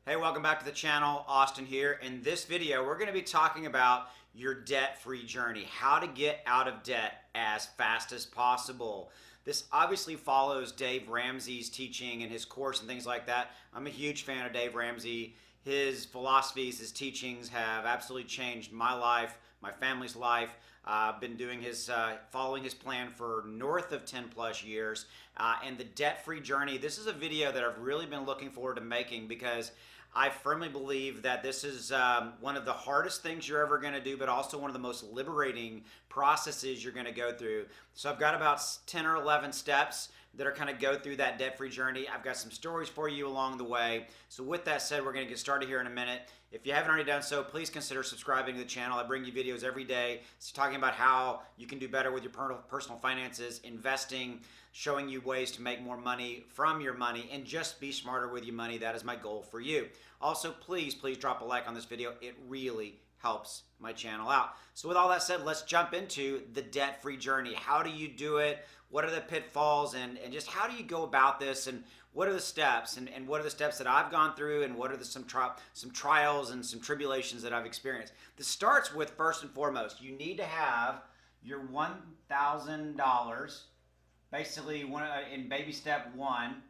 Hey, welcome back to the channel. Austin here. In this video, we're going to be talking about your debt-free journey, how to get out of debt as fast as possible. This obviously follows Dave Ramsey's teaching and his course and things like that. I'm a huge fan of Dave Ramsey. His philosophies, his teachings have absolutely changed my life, my family's life. I've been doing following his plan for north of 10 plus years. And the debt-free journey, this is a video that I've really been looking forward to making because I firmly believe that this is one of the hardest things you're ever going to do, but also one of the most liberating processes you're going to go through. So I've got about 10 or 11 steps that are kind of go through that debt-free journey. I've got some stories for you along the way. So with that said, we're going to get started here in a minute. If you haven't already done so, please consider subscribing to the channel. I bring you videos every day talking about how you can do better with your personal finances, investing, showing you ways to make more money from your money, and just be smarter with your money. That is my goal for you. Also, please drop a like on this video. It really helps my channel out. So with all that said, let's jump into the debt-free journey. How do you do it? What are the pitfalls and just how do you go about this, and what are the steps, and what are the steps that I've gone through, and what are some trials and some tribulations that I've experienced. This starts with, first and foremost, you need to have your $1,000 basically in baby step one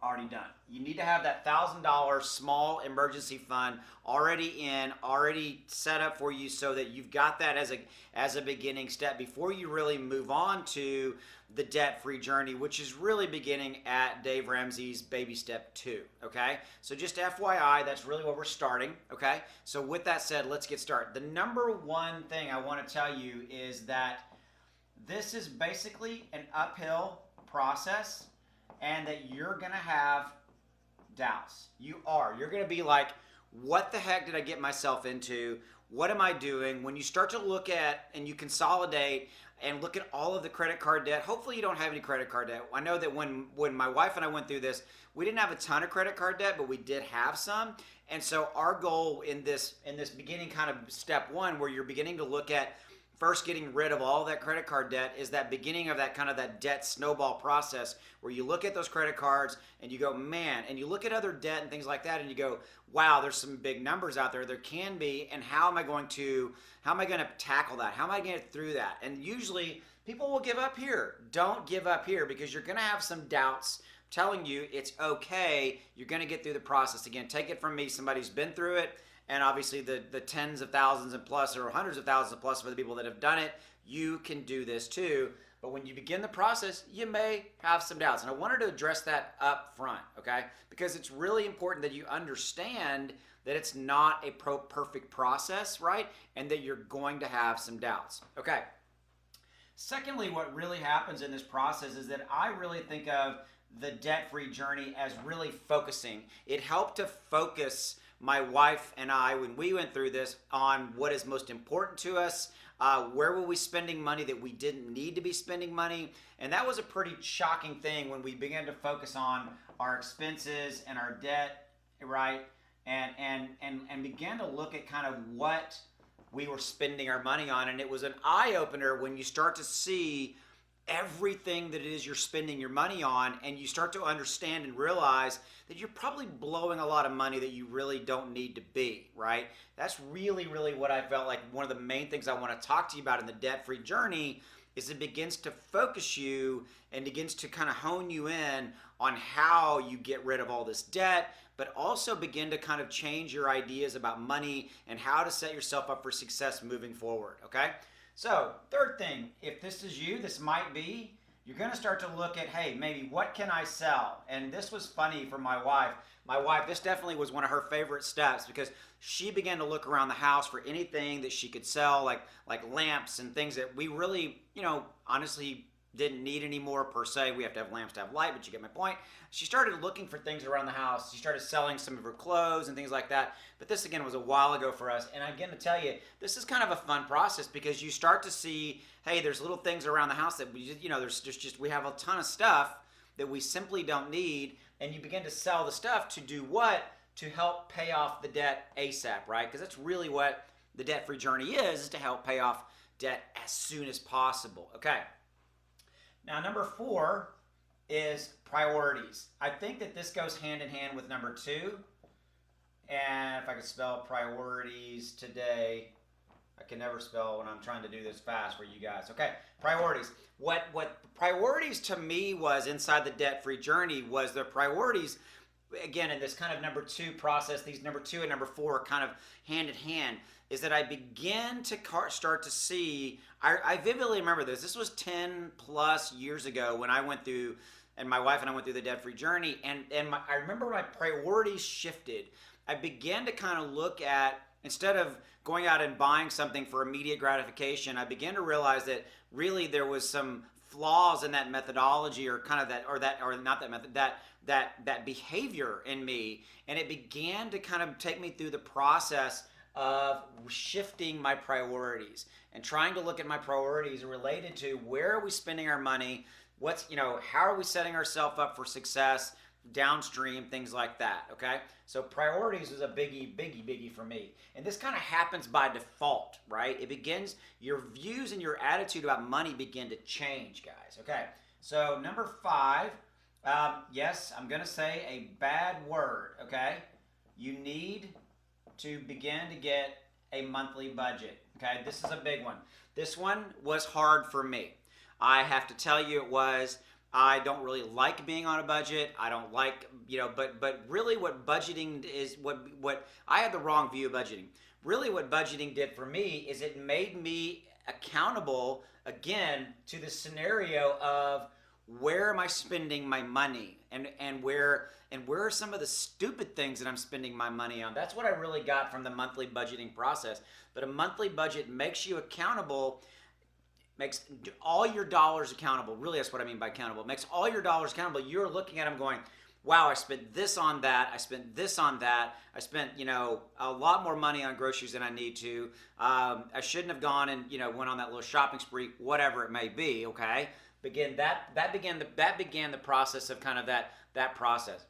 already done. You need to have that $1,000 small emergency fund already set up for you, so that you've got that as a beginning step before you really move on to the debt-free journey, which is really beginning at Dave Ramsey's baby step 2. Okay, so just FYI, that's really where we're starting. Okay, so with that said, let's get started. The number one thing I want to tell you is that this is basically an uphill process, and that you're going to have doubts. You're going to be like, what the heck did I get myself into? What am I doing? When you start to look at and you consolidate and look at all of the credit card debt, hopefully you don't have any credit card debt. I know that when my wife and I went through this, we didn't have a ton of credit card debt, but we did have some. And so our goal in this beginning kind of step one, where you're beginning to look at first getting rid of all that credit card debt, is that beginning of that kind of that debt snowball process, where you look at those credit cards and you go, man, and you look at other debt and things like that, and you go, wow, there's some big numbers out there. There can be, and how am I going to tackle that? How am I going to get through that? And usually people will give up here. Don't give up here, because you're going to have some doubts. I'm telling you, it's okay. You're going to get through the process. Again, take it from me, somebody who's been through it. And obviously the tens of thousands and plus, or hundreds of thousands of plus for the people that have done it, you can do this too. But when you begin the process, you may have some doubts. And I wanted to address that up front, okay? Because it's really important that you understand that it's not a perfect process, right? And that you're going to have some doubts, okay? Secondly, what really happens in this process is that I really think of the debt-free journey as really focusing. It helped to focus my wife and I, when we went through this, on what is most important to us, where were we spending money that we didn't need to be spending money. And that was a pretty shocking thing when we began to focus on our expenses and our debt, right? And began to look at kind of what we were spending our money on. And it was an eye-opener when you start to see everything that it is you're spending your money on, and you start to understand and realize that you're probably blowing a lot of money that you really don't need to be, right? That's really what I felt like one of the main things I want to talk to you about in the debt-free journey is it begins to focus you and begins to kind of hone you in on how you get rid of all this debt, but also begin to kind of change your ideas about money and how to set yourself up for success moving forward, okay? So, third thing, if this is you, this might be, you're going to start to look at, hey, maybe what can I sell? And this was funny for my wife. My wife, this definitely was one of her favorite steps, because she began to look around the house for anything that she could sell, like lamps and things that we really, honestly didn't need anymore per se. We have to have lamps to have light, but you get my point. She started looking for things around the house. She started selling some of her clothes and things like that. But this, again, was a while ago for us. And again, to tell you, this is kind of a fun process, because you start to see, hey, there's little things around the house that we just, we have a ton of stuff that we simply don't need. And you begin to sell the stuff to do what? To help pay off the debt ASAP, right? Because that's really what the debt-free journey is to help pay off debt as soon as possible, okay? Now, number 4 is priorities. I think that this goes hand in hand with number 2. And if I could spell priorities today, I can never spell when I'm trying to do this fast for you guys. Okay, priorities. What priorities to me was inside the debt-free journey was the priorities, again, in this kind of number 2 process, these number 2 and number 4 are kind of hand in hand, is that I began to start to see, I vividly remember this. This was 10 plus years ago when I went through, and my wife and I went through the debt-free journey, and I remember my priorities shifted. I began to kind of look at, instead of going out and buying something for immediate gratification, I began to realize that really there was some flaws in that methodology, or kind of that behavior in me, and it began to kind of take me through the process of shifting my priorities and trying to look at my priorities related to where are we spending our money, how are we setting ourselves up for success downstream, things like that. Okay, so priorities is a biggie for me, and this kind of happens by default, right? It begins, your views and your attitude about money begin to change, guys. Okay, so number 5, yes, I'm gonna say a bad word. Okay, you need to begin to get a monthly budget. Okay, this is a big one. This one was hard for me. I have to tell you, it was. I don't really like being on a budget. I don't like, but really what budgeting is, what I had the wrong view of budgeting. Really what budgeting did for me is it made me accountable, again, to the scenario of where am I spending my money, and where are some of the stupid things that I'm spending my money on. That's what I really got from the monthly budgeting process. But a monthly budget makes you accountable, makes all your dollars accountable. Really, that's what I mean by accountable. It makes all your dollars accountable. You're looking at them going, wow, I spent this on that. I spent this on that. I spent, a lot more money on groceries than I need to. I shouldn't have gone and, went on that little shopping spree, whatever it may be. Okay. That began the process of kind of that process.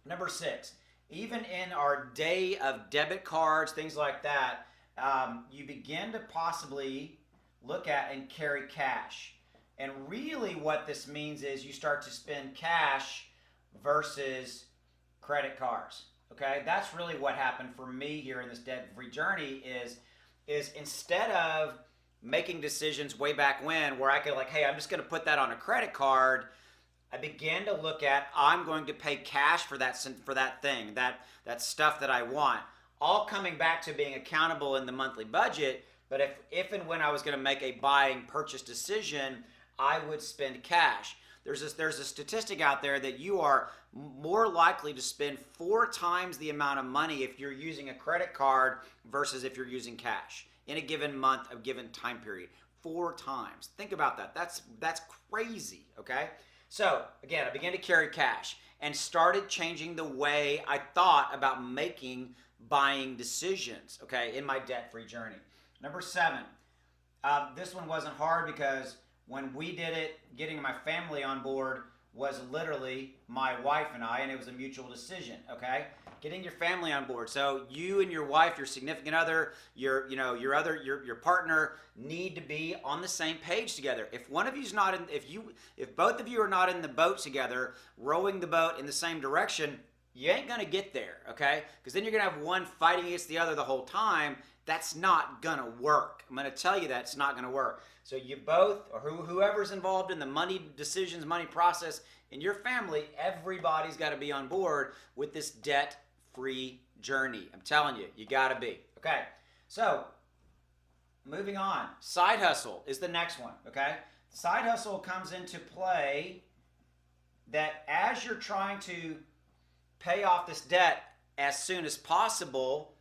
Number 6, even in our day of debit cards, things like that, you begin to possibly look at and carry cash. And really what this means is you start to spend cash versus credit cards. Okay, that's really what happened for me here in this debt-free journey is instead of making decisions way back when where I could hey, I'm just going to put that on a credit card, I began to look at, I'm going to pay cash for that thing, that stuff that I want. All coming back to being accountable in the monthly budget. But if and when I was going to make a buying purchase decision, I would spend cash. There's a statistic out there that you are more likely to spend 4 times the amount of money if you're using a credit card versus if you're using cash in a given month, a given time period. 4 times. Think about that. That's crazy, okay? So, again, I began to carry cash and started changing the way I thought about making buying decisions, okay, in my debt-free journey. Number 7, this one wasn't hard because when we did it, getting my family on board was literally my wife and I, and it was a mutual decision, okay? Getting your family on board. So you and your wife, your significant other, your partner need to be on the same page together. If one of you's not in, if both of you are not in the boat together, rowing the boat in the same direction, you ain't gonna get there, okay? Because then you're gonna have one fighting against the other the whole time. That's not gonna work. I'm gonna tell you that it's not gonna work. So you both, or whoever's involved in the money decisions, money process in your family, everybody's got to be on board with this debt-free journey. I'm telling you, you got to be. Okay, so moving on. Side hustle is the next one, okay? Side hustle comes into play that as you're trying to pay off this debt as soon as possible,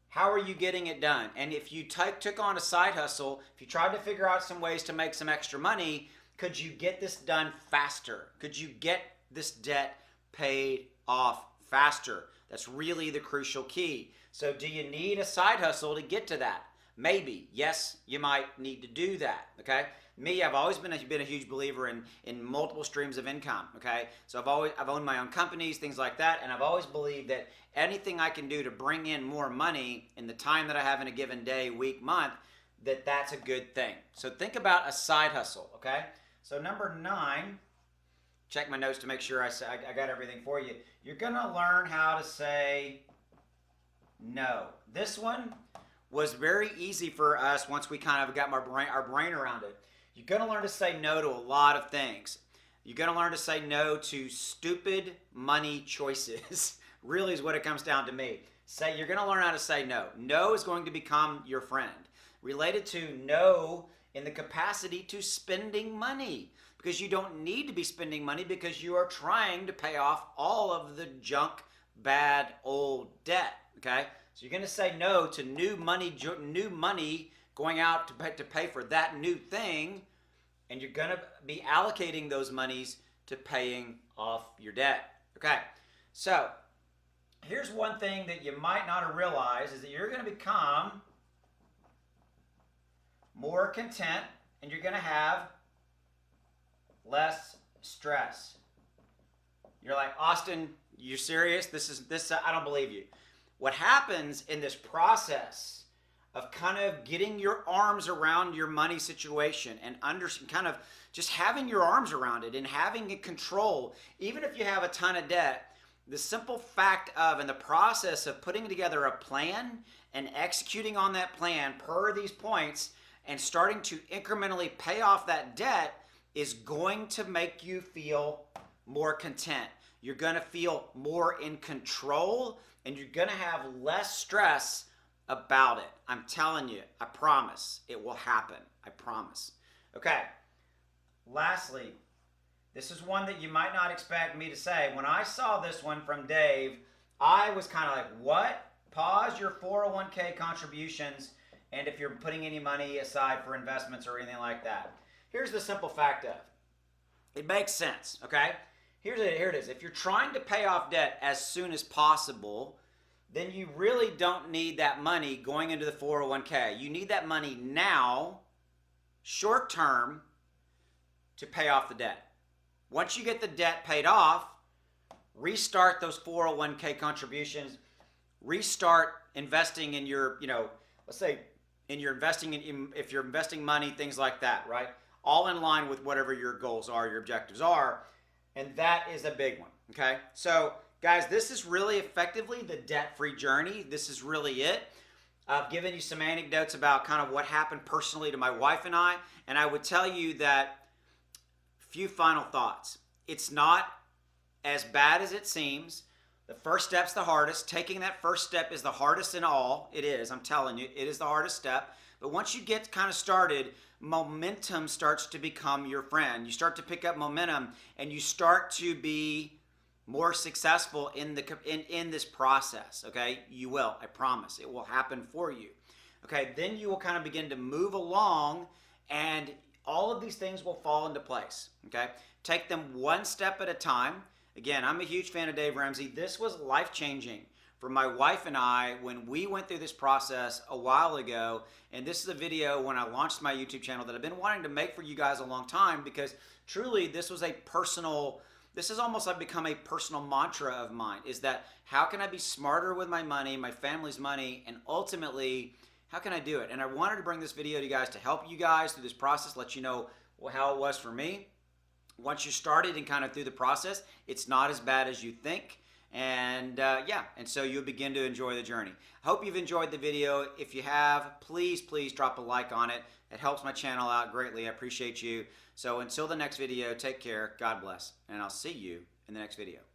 how are you getting it done? And if you took on a side hustle, if you tried to figure out some ways to make some extra money, could you get this done faster? Could you get this debt paid off faster? That's really the crucial key. So do you need a side hustle to get to that? Maybe. Yes, you might need to do that, okay? Me, I've always been a huge believer in multiple streams of income, okay? So I've owned my own companies, things like that, and I've always believed that anything I can do to bring in more money in the time that I have in a given day, week, month, that's a good thing. So think about a side hustle, okay? So number 9, check my notes to make sure I got everything for you. You're going to learn how to say no. This one was very easy for us once we kind of got our brain around it. You're going to learn to say no to a lot of things. You're going to learn to say no to stupid money choices. Really is what it comes down to me. You're going to learn how to say no. No is going to become your friend. Related to no in the capacity to spending money. Because you don't need to be spending money because you are trying to pay off all of the junk, bad, old debt. Okay? So you're going to say no to new money going out to pay for that new thing, and you're going to be allocating those monies to paying off your debt. Okay, so here's one thing that you might not have realized is that you're going to become more content and you're going to have less stress. You're like, Austin, you serious? This I don't believe you. What happens in this process of kind of getting your arms around your money situation and kind of just having your arms around it and having it control, even if you have a ton of debt, the simple fact of and the process of putting together a plan and executing on that plan per these points and starting to incrementally pay off that debt is going to make you feel more content. You're going to feel more in control and you're going to have less stress about it. I'm telling you, I promise it will happen. I promise. Okay. Lastly, this is one that you might not expect me to say. When I saw this one from Dave, I was kind of like, what? Pause your 401k contributions and if you're putting any money aside for investments or anything like that. Here's the simple fact of it makes sense, okay? Here it is. If you're trying to pay off debt as soon as possible, then you really don't need that money going into the 401k. You need that money now, short term, to pay off the debt. Once you get the debt paid off, restart those 401k contributions, restart investing in your, let's say in your investing if you're investing money, things like that, right? All in line with whatever your goals are, your objectives are. And that is a big one, okay? So, guys, this is really effectively the debt-free journey. This is really it. I've given you some anecdotes about kind of what happened personally to my wife and I would tell you that few final thoughts. It's not as bad as it seems. The first step's the hardest. Taking that first step is the hardest in all. It is, I'm telling you, it is the hardest step. But once you get kind of started, momentum starts to become your friend. You start to pick up momentum and you start to be more successful in this process, okay? You will, I promise. It will happen for you. Okay, then you will kind of begin to move along and all of these things will fall into place, okay? Take them one step at a time. Again, I'm a huge fan of Dave Ramsey. This was life-changing for my wife and I when we went through this process a while ago. And this is a video when I launched my YouTube channel that I've been wanting to make for you guys a long time because truly this has almost like become a personal mantra of mine, is that how can I be smarter with my money, my family's money, and ultimately, how can I do it? And I wanted to bring this video to you guys to help you guys through this process, let you know how it was for me. Once you started and kind of through the process, it's not as bad as you think. And and so you'll begin to enjoy the journey. I hope you've enjoyed the video. If you have, please drop a like on it. It helps my channel out greatly. I appreciate you. So until the next video, take care. God bless. And I'll see you in the next video.